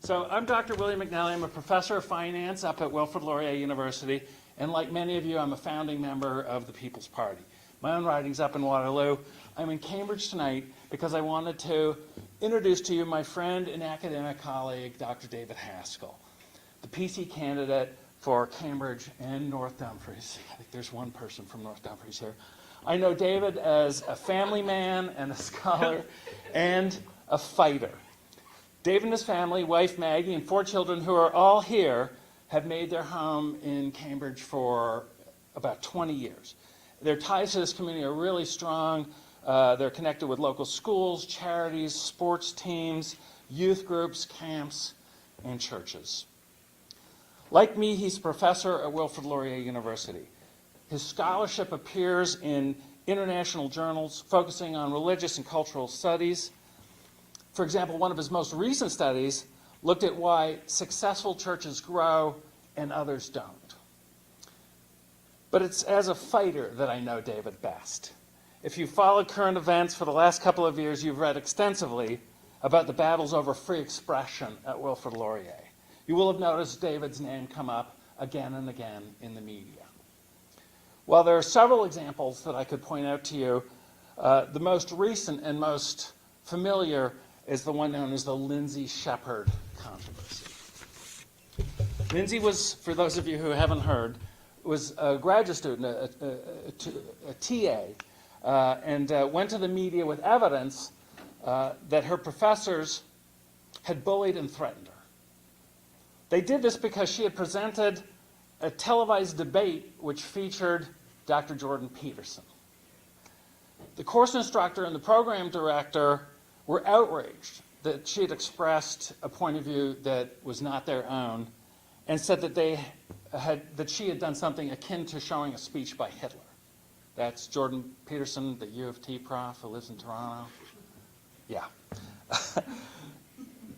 So I'm Dr. William McNally. I'm a professor of finance up at Wilfrid Laurier University, and like many of you, I'm a founding member of the People's Party. My own writing's up in Waterloo. I'm in Cambridge tonight because I wanted to introduce to you my friend and academic colleague, Dr. David Haskell, the PC candidate for Cambridge and North Dumfries. I think there's one person from North Dumfries here. I know David as a family man and a scholar and a fighter. David and his family, wife Maggie, and 4 children who are all here have made their home in Cambridge for about 20 years. Their ties to this community are really strong. They're connected with local schools, charities, sports teams, youth groups, camps, and churches. Like me, he's a professor at Wilfrid Laurier University. His scholarship appears in international journals focusing on religious and cultural studies. For example, one of his most recent studies looked at why successful churches grow and others don't. But it's as a fighter that I know David best. If you've followed current events for the last couple of years, you've read extensively about the battles over free expression at Wilfrid Laurier. You will have noticed David's name come up again and again in the media. While there are several examples that I could point out to you, the most recent and most familiar is the one known as the Lindsay Shepherd controversy. Lindsay was, for those of you who haven't heard, was a graduate student, a TA, and went to the media with evidence that her professors had bullied and threatened her. They did this because she had presented a televised debate which featured Dr. Jordan Peterson. The course instructor and the program director were outraged that she had expressed a point of view that was not their own, and said that she had done something akin to showing a speech by Hitler. That's Jordan Peterson, the U of T prof who lives in Toronto. Yeah.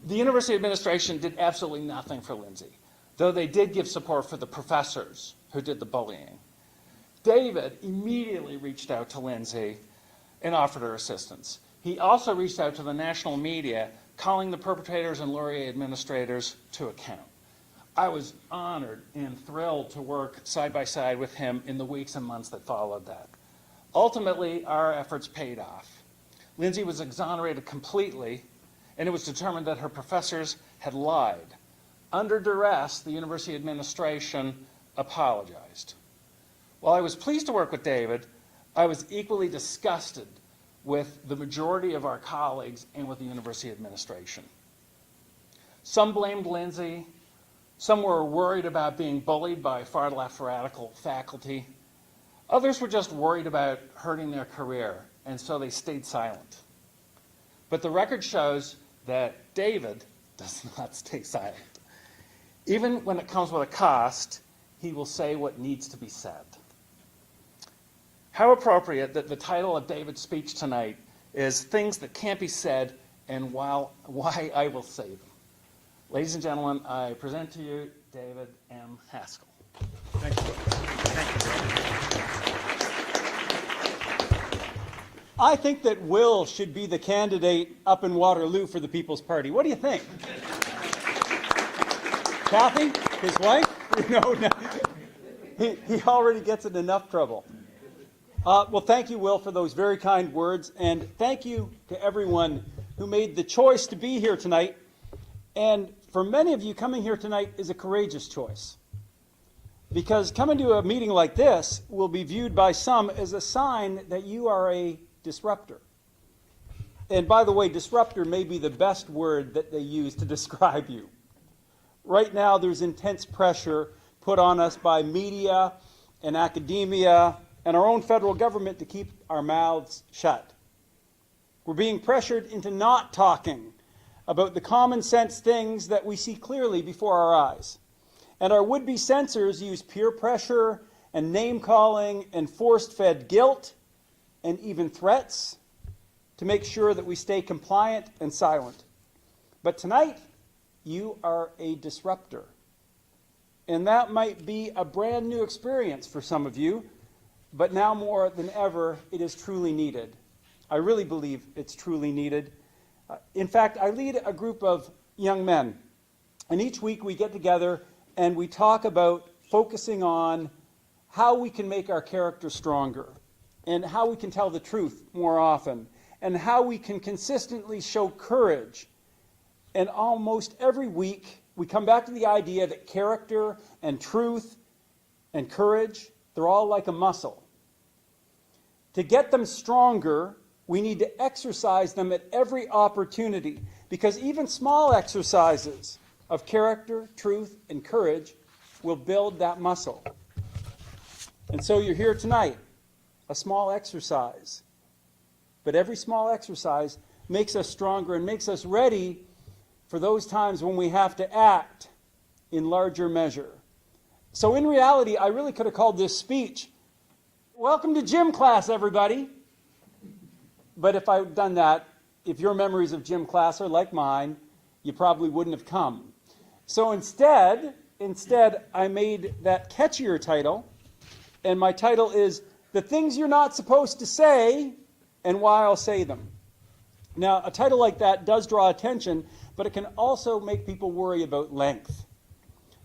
The university administration did absolutely nothing for Lindsay, though they did give support for the professors who did the bullying. David immediately reached out to Lindsay and offered her assistance. He also reached out to the national media, calling the perpetrators and Laurier administrators to account. I was honored and thrilled to work side by side with him in the weeks and months that followed that. Ultimately, our efforts paid off. Lindsay was exonerated completely, and it was determined that her professors had lied. Under duress, the university administration apologized. While I was pleased to work with David, I was equally disgusted with the majority of our colleagues and with the university administration. Some blamed Lindsay. Some were worried about being bullied by far-left radical faculty. Others were just worried about hurting their career, and so they stayed silent. But the record shows that David does not stay silent. Even when it comes with a cost, he will say what needs to be said. How appropriate that the title of David's speech tonight is Things That Can't Be Said and Why I Will Say Them. Ladies and gentlemen, I present to you David M. Haskell. Thank you. I think that Will should be the candidate up in Waterloo for the People's Party. What do you think? Kathy, his wife? No. He already gets in enough trouble. Well, thank you, Will, for those very kind words, and thank you to everyone who made the choice to be here tonight. And for many of you, coming here tonight is a courageous choice, because coming to a meeting like this will be viewed by some as a sign that you are a disruptor. And by the way, disruptor may be the best word that they use to describe you. Right now, there's intense pressure put on us by media and academia and our own federal government to keep our mouths shut. We're being pressured into not talking about the common sense things that we see clearly before our eyes. And our would-be censors use peer pressure and name-calling and force-fed guilt and even threats to make sure that we stay compliant and silent. But tonight, you are a disruptor. And that might be a brand new experience for some of you, but now more than ever, it is truly needed. I really believe it's truly needed. In fact, I lead a group of young men And each week we get together and we talk about focusing on how we can make our character stronger, and how we can tell the truth more often, and how we can consistently show courage. And almost every week we come back to the idea that character and truth and courage, they're all like a muscle. To get them stronger, we need to exercise them at every opportunity, because even small exercises of character, truth, and courage will build that muscle. And so you're here tonight, a small exercise. But every small exercise makes us stronger and makes us ready for those times when we have to act in larger measure. So in reality, I really could have called this speech, "Welcome to gym class, everybody." But if I'd done that, if your memories of gym class are like mine, you probably wouldn't have come. So instead, I made that catchier title, and my title is "The Things You're Not Supposed to Say and Why I'll Say Them." Now, a title like that does draw attention, but it can also make people worry about length.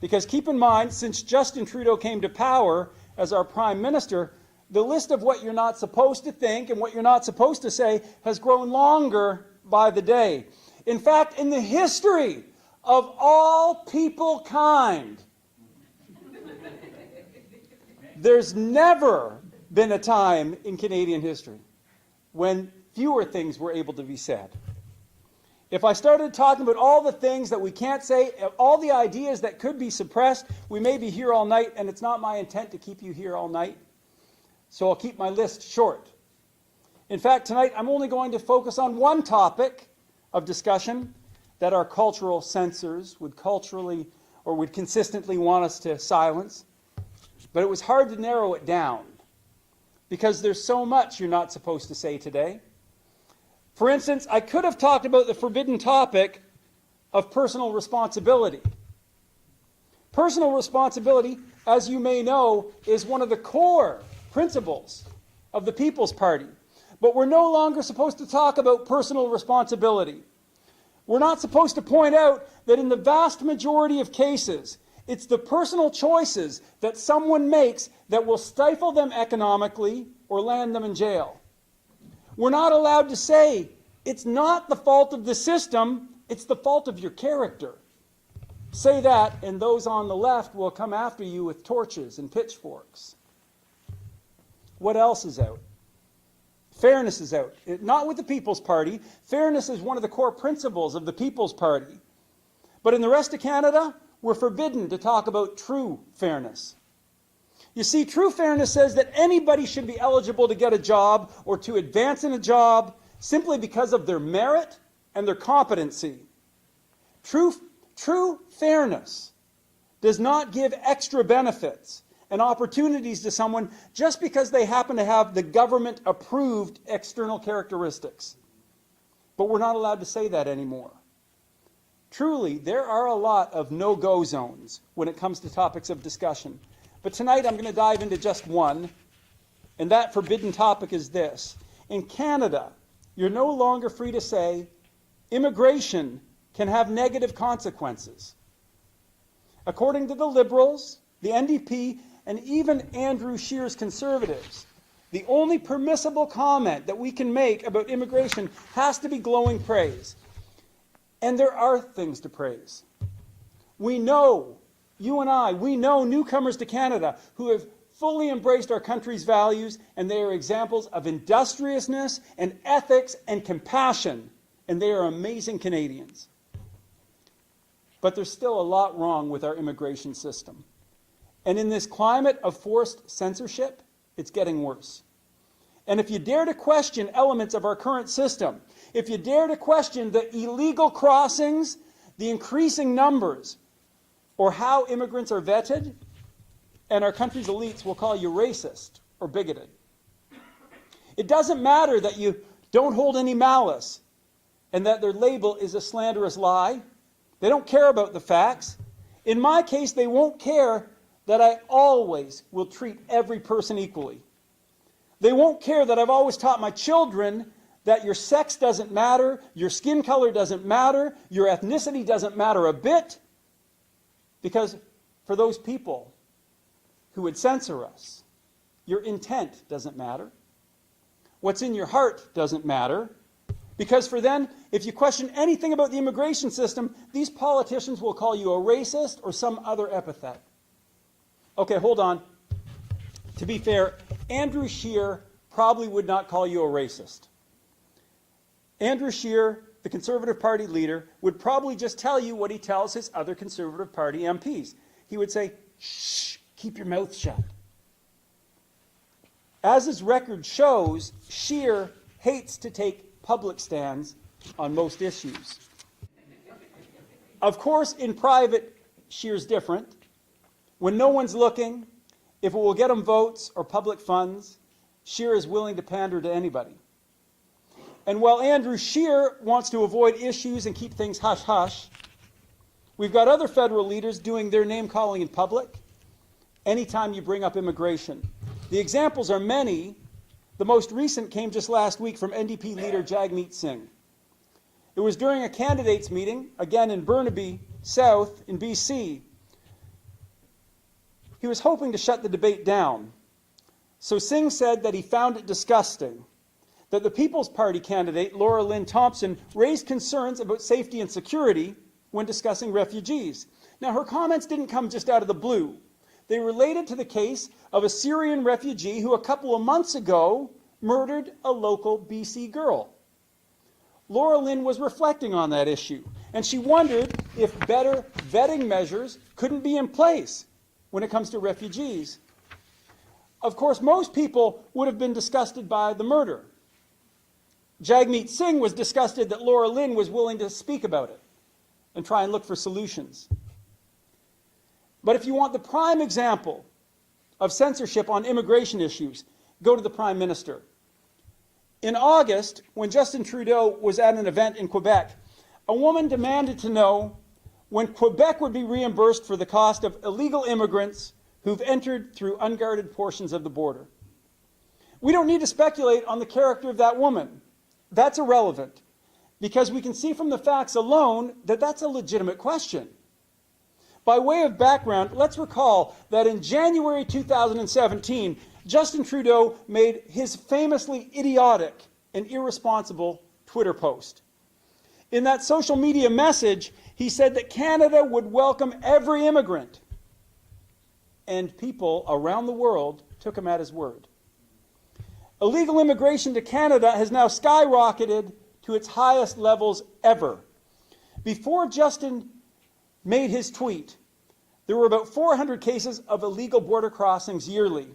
Because keep in mind, since Justin Trudeau came to power as our Prime Minister, the list of what you're not supposed to think and what you're not supposed to say has grown longer by the day. In fact, in the history of all people kind, there's never been a time in Canadian history when fewer things were able to be said. If I started talking about all the things that we can't say, all the ideas that could be suppressed, we may be here all night, and it's not my intent to keep you here all night. So I'll keep my list short. In fact, tonight I'm only going to focus on one topic of discussion that our cultural censors would consistently want us to silence. But it was hard to narrow it down because there's so much you're not supposed to say today. For instance, I could have talked about the forbidden topic of personal responsibility. Personal responsibility, as you may know, is one of the core principles of the People's Party. But we're no longer supposed to talk about personal responsibility. We're not supposed to point out that in the vast majority of cases, it's the personal choices that someone makes that will stifle them economically or land them in jail. We're not allowed to say, it's not the fault of the system, it's the fault of your character. Say that, and those on the left will come after you with torches and pitchforks. What else is out? Fairness is out. Not with the People's Party. Fairness is one of the core principles of the People's Party. But in the rest of Canada, we're forbidden to talk about true fairness. You see, true fairness says that anybody should be eligible to get a job or to advance in a job simply because of their merit and their competency. True fairness does not give extra benefits and opportunities to someone just because they happen to have the government-approved external characteristics. But we're not allowed to say that anymore. Truly, there are a lot of no-go zones when it comes to topics of discussion. But tonight I'm going to dive into just one, and that forbidden topic is this. In Canada, you're no longer free to say immigration can have negative consequences. According to the Liberals, the NDP, and even Andrew Scheer's Conservatives, the only permissible comment that we can make about immigration has to be glowing praise. And there are things to praise. We know, you and I, we know newcomers to Canada who have fully embraced our country's values, and they are examples of industriousness and ethics and compassion, and they are amazing Canadians. But there's still a lot wrong with our immigration system. And in this climate of forced censorship, it's getting worse. And if you dare to question elements of our current system, if you dare to question the illegal crossings, the increasing numbers, or how immigrants are vetted, and our country's elites will call you racist or bigoted. It doesn't matter that you don't hold any malice and that their label is a slanderous lie. They don't care about the facts. In my case, they won't care that I always will treat every person equally. They won't care that I've always taught my children that your sex doesn't matter, your skin color doesn't matter, your ethnicity doesn't matter a bit, Because for those people who would censor us, your intent doesn't matter. What's in your heart doesn't matter. Because for them, if you question anything about the immigration system, these politicians will call you a racist or some other epithet. Okay, hold on. To be fair, Andrew Scheer probably would not call you a racist. Andrew Scheer, the Conservative Party leader, would probably just tell you what he tells his other Conservative Party MPs. He would say, shh, keep your mouth shut. As his record shows, Scheer hates to take public stands on most issues. Of course, in private, Scheer's different. When no one's looking, if it will get him votes or public funds, Scheer is willing to pander to anybody. And while Andrew Scheer wants to avoid issues and keep things hush-hush, we've got other federal leaders doing their name-calling in public anytime you bring up immigration. The examples are many. The most recent came just last week from NDP leader Jagmeet Singh. It was during a candidates meeting, again in Burnaby South in BC. He was hoping to shut the debate down. So Singh said that he found it disgusting that the People's Party candidate, Laura Lynn Thompson, raised concerns about safety and security when discussing refugees. Now, her comments didn't come just out of the blue. They related to the case of a Syrian refugee who a couple of months ago murdered a local BC girl. Laura Lynn was reflecting on that issue, and she wondered if better vetting measures couldn't be in place when it comes to refugees. Of course, most people would have been disgusted by the murder. Jagmeet Singh was disgusted that Laura Lynn was willing to speak about it and try and look for solutions. But if you want the prime example of censorship on immigration issues, go to the Prime Minister. In August, when Justin Trudeau was at an event in Quebec, a woman demanded to know when Quebec would be reimbursed for the cost of illegal immigrants who've entered through unguarded portions of the border. We don't need to speculate on the character of that woman. That's irrelevant, because we can see from the facts alone that that's a legitimate question. By way of background, let's recall that in January 2017, Justin Trudeau made his famously idiotic and irresponsible Twitter post. In that social media message, he said that Canada would welcome every immigrant. And people around the world took him at his word. Illegal immigration to Canada has now skyrocketed to its highest levels ever. Before Justin made his tweet, there were about 400 cases of illegal border crossings yearly.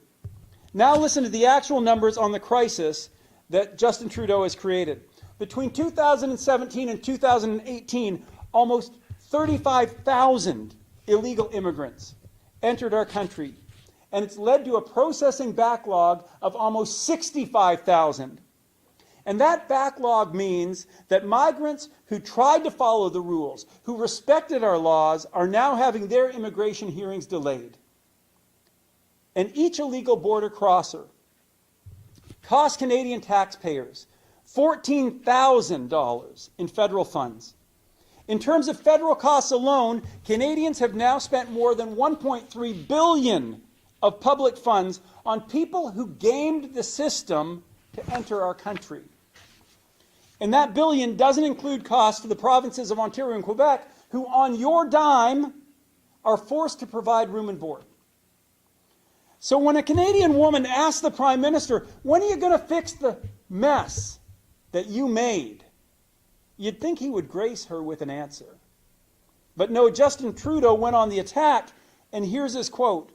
Now listen to the actual numbers on the crisis that Justin Trudeau has created. Between 2017 and 2018, almost 35,000 illegal immigrants entered our country, and it's led to a processing backlog of almost 65,000. And that backlog means that migrants who tried to follow the rules, who respected our laws, are now having their immigration hearings delayed. And each illegal border crosser cost Canadian taxpayers $14,000 in federal funds. In terms of federal costs alone, Canadians have now spent more than $1.3 billion of public funds on people who gamed the system to enter our country. And that billion doesn't include costs to the provinces of Ontario and Quebec, who on your dime are forced to provide room and board. So when a Canadian woman asks the Prime Minister, when are you going to fix the mess that you made? You'd think he would grace her with an answer. But no, Justin Trudeau went on the attack, and here's his quote: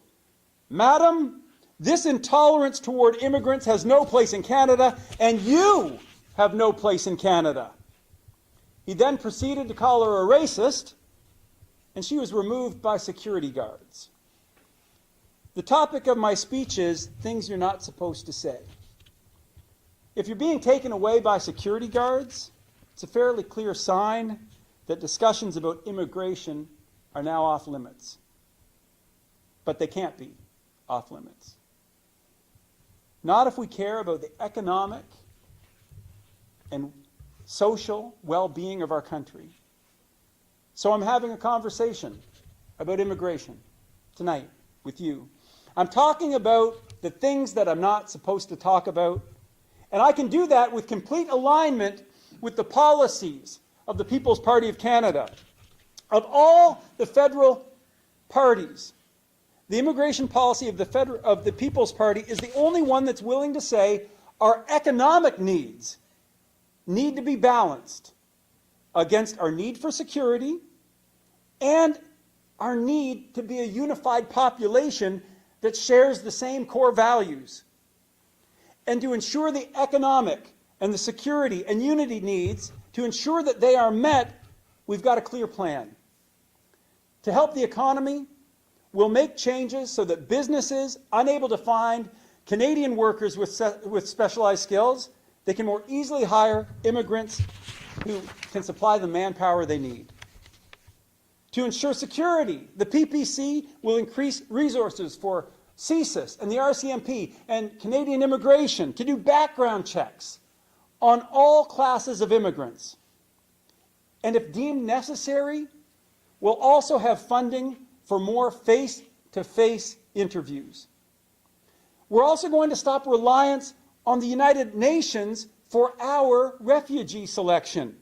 "Madam, this intolerance toward immigrants has no place in Canada, and you have no place in Canada." He then proceeded to call her a racist, and she was removed by security guards. The topic of my speech is things you're not supposed to say. If you're being taken away by security guards, it's a fairly clear sign that discussions about immigration are now off limits. But they can't be off limits. Not if we care about the economic and social well-being of our country. So I'm having a conversation about immigration tonight with you. I'm talking about the things that I'm not supposed to talk about, and I can do that with complete alignment with the policies of the People's Party of Canada. Of all the federal parties, the immigration policy of the People's Party is the only one that's willing to say our economic needs need to be balanced against our need for security and our need to be a unified population that shares the same core values. And to ensure the economic and the security and unity needs, to ensure that they are met, we've got a clear plan. To help the economy, we'll make changes so that businesses unable to find Canadian workers with specialized skills, they can more easily hire immigrants who can supply the manpower they need. To ensure security, the PPC will increase resources for CSIS and the RCMP and Canadian immigration to do background checks on all classes of immigrants. And if deemed necessary, we'll also have funding for more face-to-face interviews. We're also going to stop reliance on the United Nations for our refugee selection.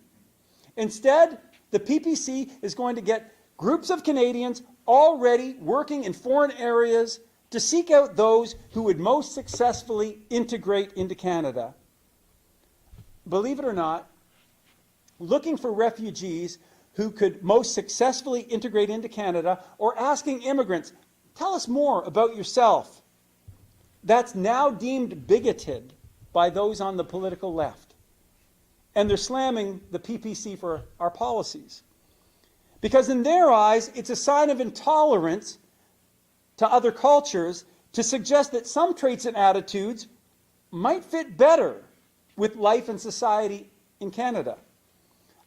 Instead, the PPC is going to get groups of Canadians already working in foreign areas to seek out those who would most successfully integrate into Canada. Believe it or not, looking for refugees who could most successfully integrate into Canada, or asking immigrants, tell us more about yourself, that's now deemed bigoted by those on the political left. And they're slamming the PPC for our policies. Because in their eyes, it's a sign of intolerance to other cultures to suggest that some traits and attitudes might fit better with life and society in Canada.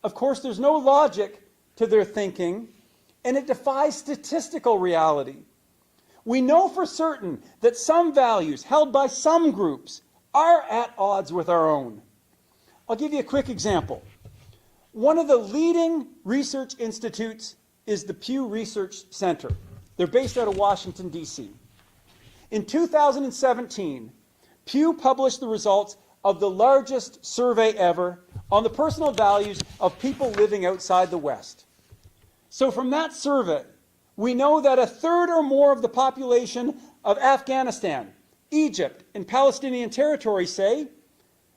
Of course, there's no logic to their thinking, and it defies statistical reality. We know for certain that some values held by some groups are at odds with our own. I'll give you a quick example. One of the leading research institutes is the Pew Research Center. They're based out of Washington, D.C. In 2017, Pew published the results of the largest survey ever on the personal values of people living outside the West. So from that survey, we know that a third or more of the population of Afghanistan, Egypt, and Palestinian territory say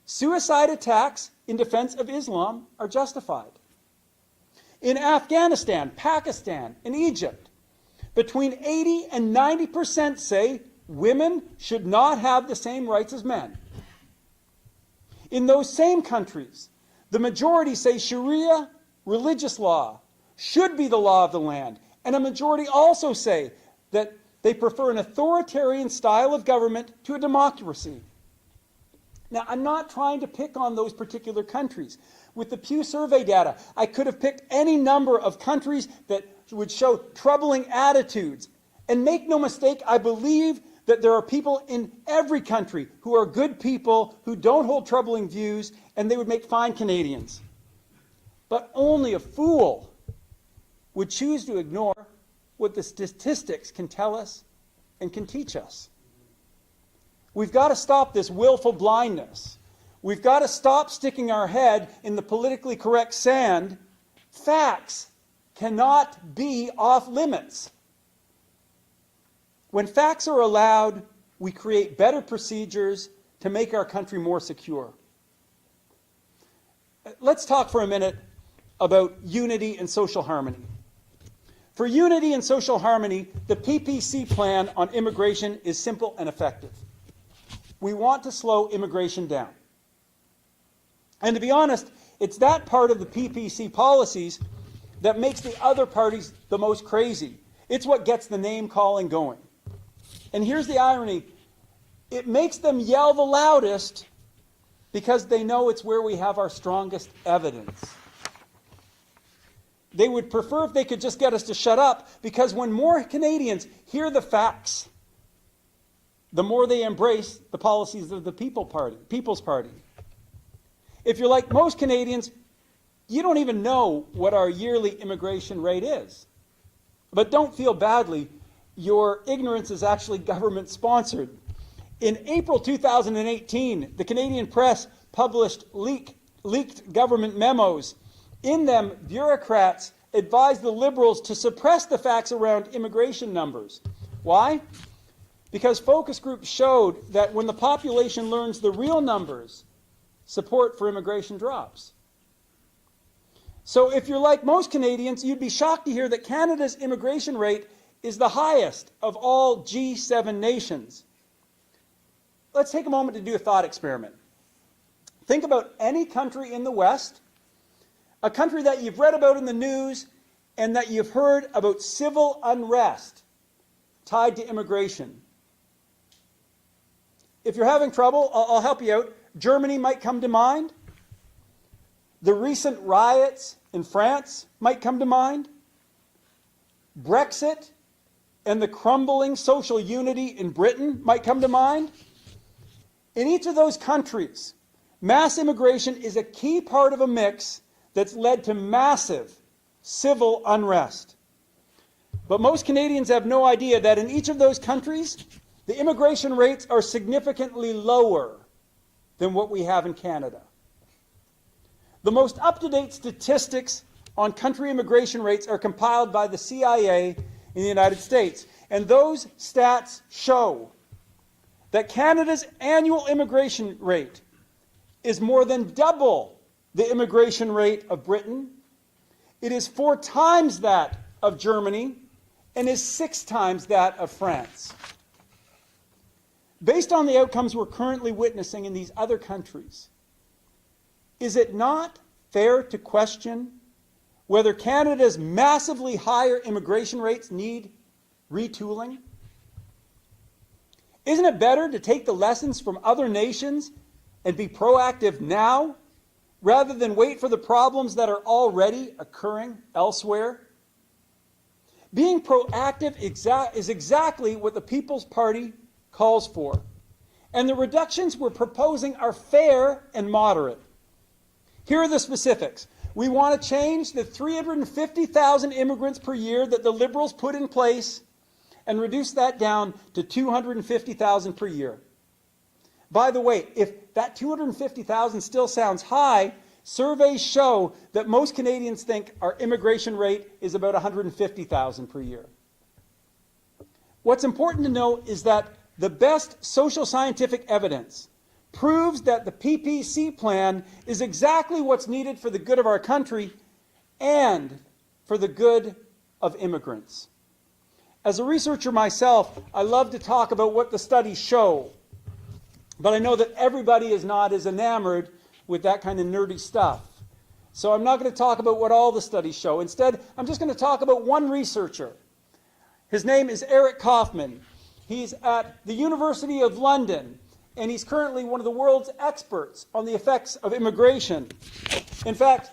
suicide attacks in defense of Islam are justified. In Afghanistan, Pakistan, and Egypt, between 80 and 90% say women should not have the same rights as men. In those same countries, the majority say Sharia, religious law, should be the law of the land, and a majority also say that they prefer an authoritarian style of government to a democracy. Now, I'm not trying to pick on those particular countries. With the Pew survey data, I could have picked any number of countries that would show troubling attitudes. And make no mistake, I believe that there are people in every country who are good people, who don't hold troubling views, and they would make fine Canadians. But only a fool would choose to ignore what the statistics can tell us and can teach us. We've got to stop this willful blindness. We've got to stop sticking our head in the politically correct sand. Facts cannot be off limits. When facts are allowed, we create better procedures to make our country more secure. Let's talk for a minute about unity and social harmony. For unity and social harmony, the PPC plan on immigration is simple and effective. We want to slow immigration down. And to be honest, it's that part of the PPC policies that makes the other parties the most crazy. It's what gets the name-calling going. And here's the irony. It makes them yell the loudest because they know it's where we have our strongest evidence. They would prefer if they could just get us to shut up, because when more Canadians hear the facts, the more they embrace the policies of the People's Party. If you're like most Canadians, you don't even know what our yearly immigration rate is. But don't feel badly. Your ignorance is actually government-sponsored. In April 2018, the Canadian press published leaked government memos. In them, bureaucrats advised the Liberals to suppress the facts around immigration numbers. Why? Because focus groups showed that when the population learns the real numbers, support for immigration drops. So if you're like most Canadians, you'd be shocked to hear that Canada's immigration rate is the highest of all G7 nations. Let's take a moment to do a thought experiment. Think about any country in the West, a country that you've read about in the news and that you've heard about civil unrest tied to immigration. If you're having trouble, I'll help you out. Germany might come to mind. The recent riots in France might come to mind. Brexit and the crumbling social unity in Britain might come to mind. In each of those countries, mass immigration is a key part of a mix that's led to massive civil unrest. But most Canadians have no idea that in each of those countries, the immigration rates are significantly lower than what we have in Canada. The most up-to-date statistics on country immigration rates are compiled by the CIA in the United States. And those stats show that Canada's annual immigration rate is more than double the immigration rate of Britain. It is 4 times that of Germany and is 6 times that of France. Based on the outcomes we're currently witnessing in these other countries, is it not fair to question whether Canada's massively higher immigration rates need retooling? Isn't it better to take the lessons from other nations and be proactive now rather than wait for the problems that are already occurring elsewhere? Being proactive is exactly what the People's Party calls for. And the reductions we're proposing are fair and moderate. Here are the specifics. We want to change the 350,000 immigrants per year that the Liberals put in place and reduce that down to 250,000 per year. By the way, if that 250,000 still sounds high, surveys show that most Canadians think our immigration rate is about 150,000 per year. What's important to note is that the best social scientific evidence proves that the PPC plan is exactly what's needed for the good of our country and for the good of immigrants. As a researcher myself, I love to talk about what the studies show, but I know that everybody is not as enamored with that kind of nerdy stuff. So I'm not going to talk about what all the studies show. Instead, I'm just going to talk about one researcher. His name is Eric Kaufman. He's at the University of London, and he's currently one of the world's experts on the effects of immigration. In fact,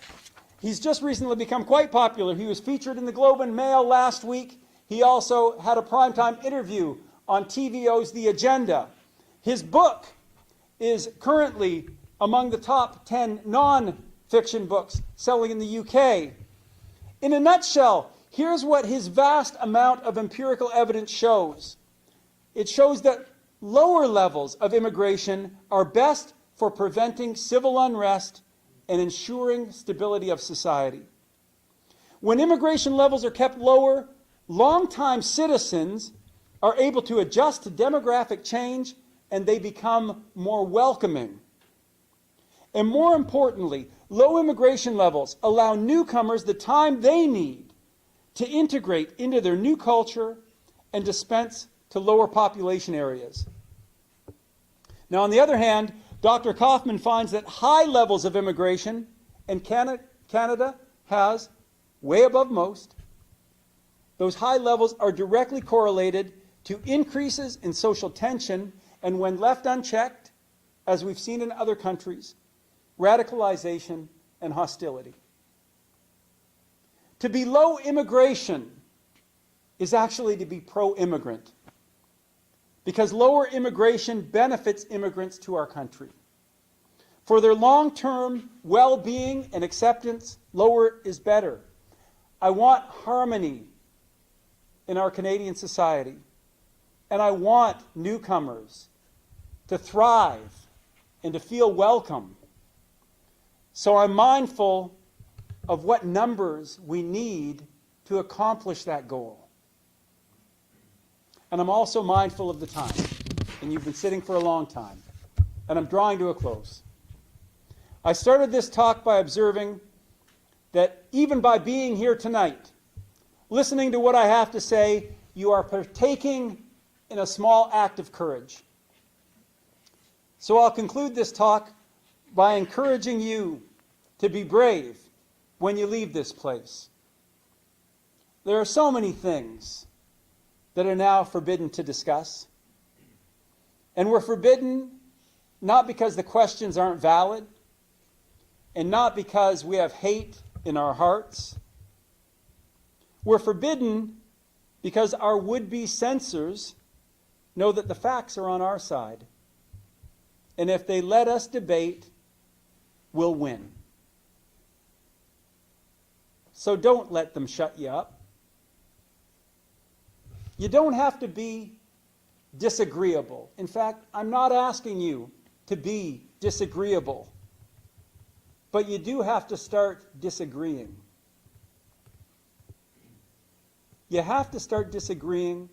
he's just recently become quite popular. He was featured in the Globe and Mail last week. He also had a primetime interview on TVO's The Agenda. His book is currently among the top 10 non-fiction books selling in the UK. In a nutshell, here's what his vast amount of empirical evidence shows. It shows that lower levels of immigration are best for preventing civil unrest and ensuring stability of society. When immigration levels are kept lower, longtime citizens are able to adjust to demographic change and they become more welcoming. And more importantly, low immigration levels allow newcomers the time they need to integrate into their new culture and dispense to lower population areas. Now, on the other hand, Dr. Kaufman finds that high levels of immigration, and Canada has way above most, those high levels are directly correlated to increases in social tension, and when left unchecked, as we've seen in other countries, radicalization and hostility. To be low immigration is actually to be pro-immigrant, because lower immigration benefits immigrants to our country. For their long-term well-being and acceptance, lower is better. I want harmony in our Canadian society, and I want newcomers to thrive and to feel welcome. So I'm mindful of what numbers we need to accomplish that goal. And I'm also mindful of the time. And you've been sitting for a long time. And I'm drawing to a close. I started this talk by observing that even by being here tonight, listening to what I have to say, you are partaking in a small act of courage. So I'll conclude this talk by encouraging you to be brave when you leave this place. There are so many things that are now forbidden to discuss. And we're forbidden not because the questions aren't valid, and not because we have hate in our hearts. We're forbidden because our would-be censors know that the facts are on our side. And if they let us debate, we'll win. So don't let them shut you up. You don't have to be disagreeable. In fact, I'm not asking you to be disagreeable. But you do have to start disagreeing. You have to start disagreeing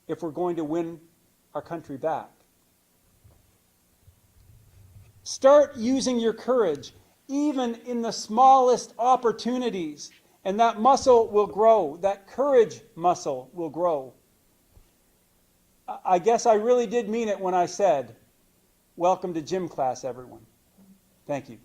if we're going to win our country back. Start using your courage, even in the smallest opportunities, and that muscle will grow. That courage muscle will grow. I guess I really did mean it when I said, welcome to gym class, everyone. Thank you.